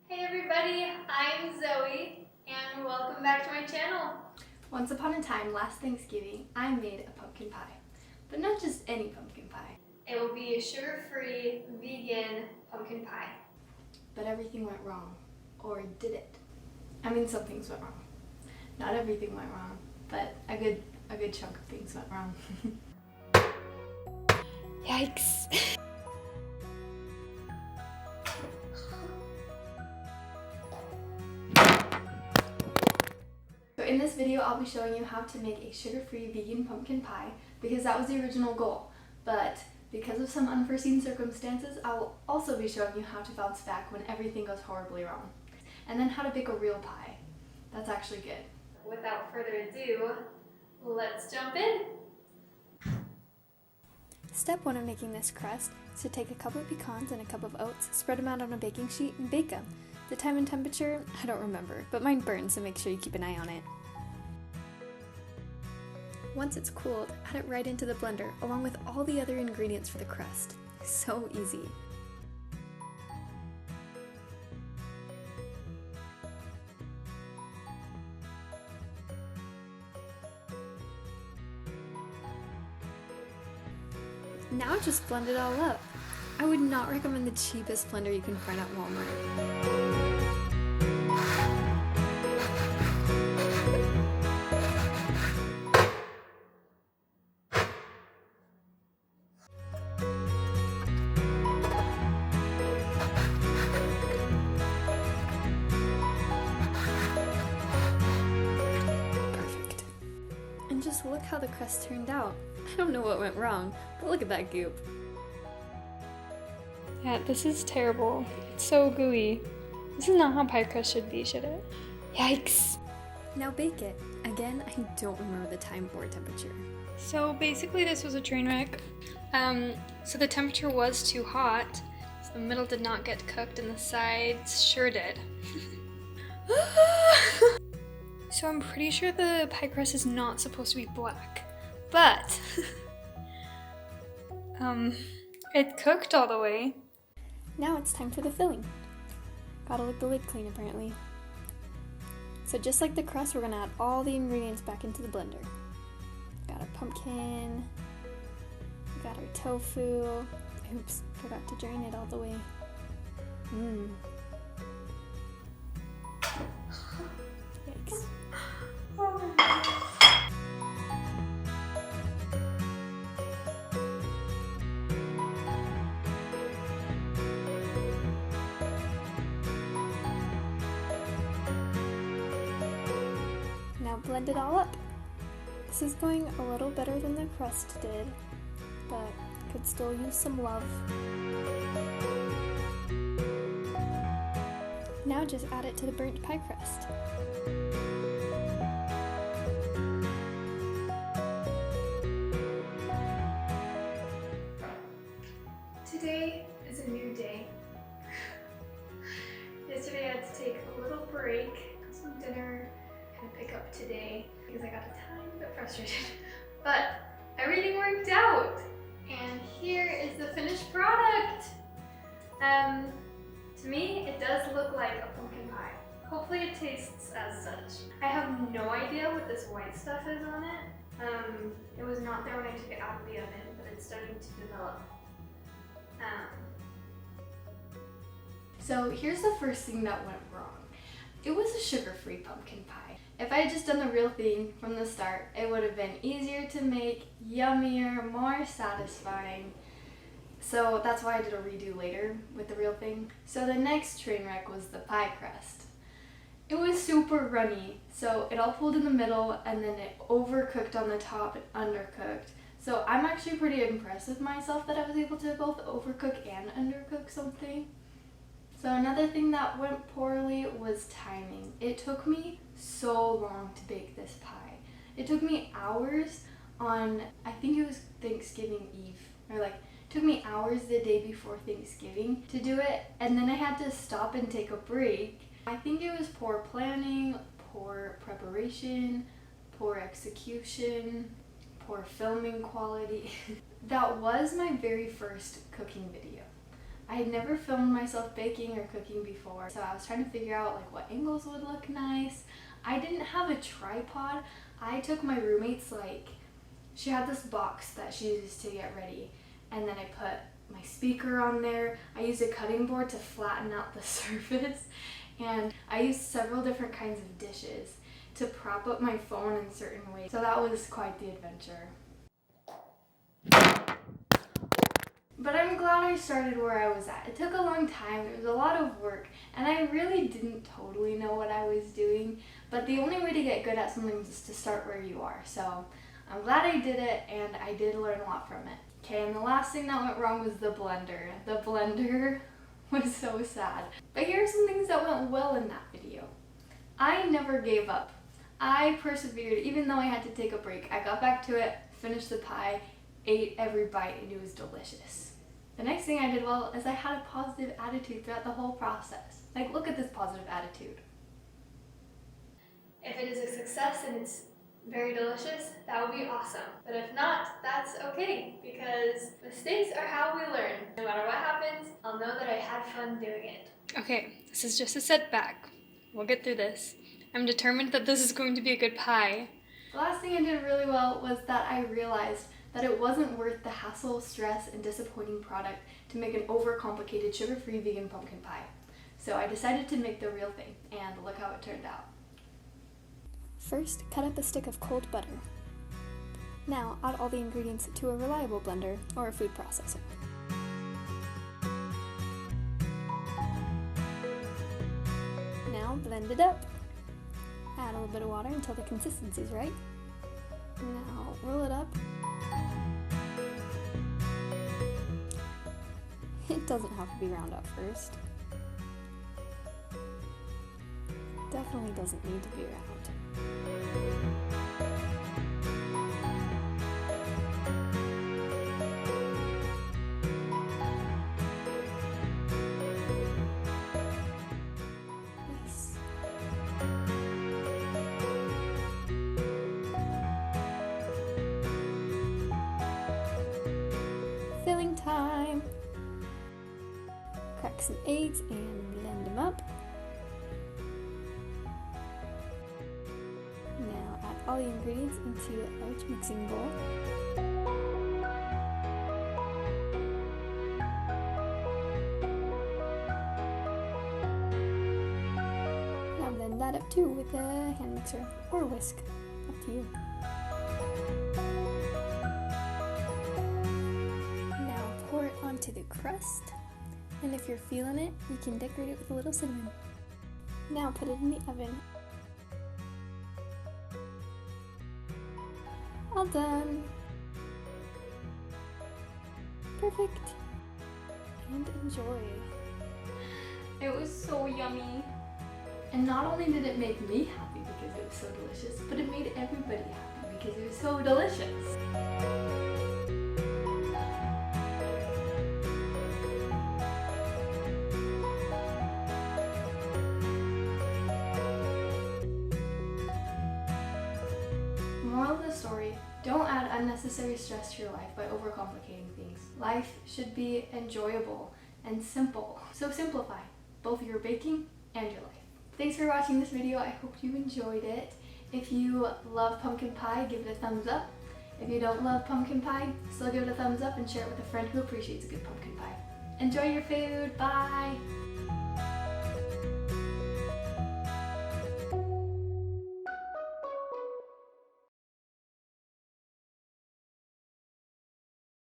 Hey everybody, I'm Zoe and welcome back to my channel. Once upon a time, last Thanksgiving, I made a pumpkin pie. But not just any pumpkin pie. It will be a sugar-free, vegan pumpkin pie. But everything went wrong. Or did it? I mean, some things went wrong. Not everything went wrong, but a good chunk of things went wrong. Yikes. So in this video, I'll be showing you how to make a sugar-free vegan pumpkin pie because that was the original goal. But because of some unforeseen circumstances, I will also be showing you how to bounce back when everything goes horribly wrong. And then how to bake a real pie. That's actually good. Without further ado, let's jump in. Step 1 of making this crust is to take a couple of pecans and a cup of oats, spread them out on a baking sheet, and bake them. The time and temperature, I don't remember, but mine burns, so make sure you keep an eye on it. Once it's cooled, add it right into the blender, along with all the other ingredients for the crust. So easy. Now just blend it all up. I would not recommend the cheapest blender you can find at Walmart. Perfect. And just look how the crust turned out. I don't know what went wrong, but look at that goop. Yeah, this is terrible. It's so gooey. This is not how pie crust should be, should it? Yikes! Now bake it. Again, I don't remember the time or temperature. So basically this was a train wreck. So the temperature was too hot, so the middle did not get cooked and the sides sure did. So I'm pretty sure the pie crust is not supposed to be black, but it cooked all the way. Now it's time for the filling. Gotta lick the lid clean apparently. So just like the crust, we're gonna add all the ingredients back into the blender. Got our pumpkin, we got our tofu. Oops, forgot to drain it all the way. Yikes. Now blend it all up. This is going a little better than the crust did, but could still use some love. Now just add it to the burnt pie crust. Today is a new day. Yesterday I had to take a little break, got some dinner, kind of pick up today because I got a tiny bit frustrated. But everything worked out! And here is the finished product! To me, it does look like a pumpkin pie. Hopefully it tastes as such. I have no idea what this white stuff is on it. It was not there when I took it out of the oven, but it's starting to develop. So here's the first thing that went wrong. It was a sugar-free pumpkin pie. If I had just done the real thing from the start, it would have been easier to make, yummier, more satisfying. So that's why I did a redo later with the real thing. So the next train wreck was the pie crust. It was super runny, so it all pulled in the middle and then it overcooked on the top and undercooked. So I'm actually pretty impressed with myself that I was able to both overcook and undercook something. So another thing that went poorly was timing. It took me so long to bake this pie. It took me hours on, I think it was Thanksgiving Eve, or like, it took me hours the day before Thanksgiving to do it, and then I had to stop and take a break. I think it was poor planning, poor preparation, poor execution, poor filming quality. That was my very first cooking video. I had never filmed myself baking or cooking before, so I was trying to figure out like what angles would look nice. I didn't have a tripod. I took my roommate's, like, she had this box that she used to get ready, and then I put my speaker on there. I used a cutting board to flatten out the surface, and I used several different kinds of dishes to prop up my phone in certain ways. So that was quite the adventure. But I'm glad I started where I was at. It took a long time, it was a lot of work, and I really didn't totally know what I was doing, but the only way to get good at something is to start where you are. So I'm glad I did it, and I did learn a lot from it. Okay, and the last thing that went wrong was the blender. The blender was so sad. But here are some things that went well in that video. I never gave up. I persevered, even though I had to take a break. I got back to it, finished the pie, ate every bite, and it was delicious. The next thing I did well is I had a positive attitude throughout the whole process. Like, look at this positive attitude. If it is a success and it's very delicious, that would be awesome. But if not, that's okay, because mistakes are how we learn. No matter what happens, I'll know that I had fun doing it. Okay, this is just a setback. We'll get through this. I'm determined that this is going to be a good pie. The last thing I did really well was that I realized that it wasn't worth the hassle, stress, and disappointing product to make an overcomplicated sugar-free vegan pumpkin pie. So I decided to make the real thing, and look how it turned out. First, cut up a stick of cold butter. Now, add all the ingredients to a reliable blender or a food processor. Now, blend it up. Add a little bit of water until the consistency is right. Now, roll it up. It doesn't have to be round at first. Definitely doesn't need to be round. Nice. Filling time. Crack some eggs and blend them up. Now add all the ingredients into a large mixing bowl. Now blend that up too with a hand mixer or whisk, up to you. Now pour it onto the crust. And if you're feeling it, you can decorate it with a little cinnamon. Now put it in the oven. All done. Perfect. And enjoy. It was so yummy. And not only did it make me happy because it was so delicious, but it made everybody happy because it was so delicious. Moral of the story, don't add unnecessary stress to your life by overcomplicating things. Life should be enjoyable and simple. So simplify both your baking and your life. Thanks for watching this video. I hope you enjoyed it. If you love pumpkin pie, give it a thumbs up. If you don't love pumpkin pie, still give it a thumbs up and share it with a friend who appreciates a good pumpkin pie. Enjoy your food. Bye!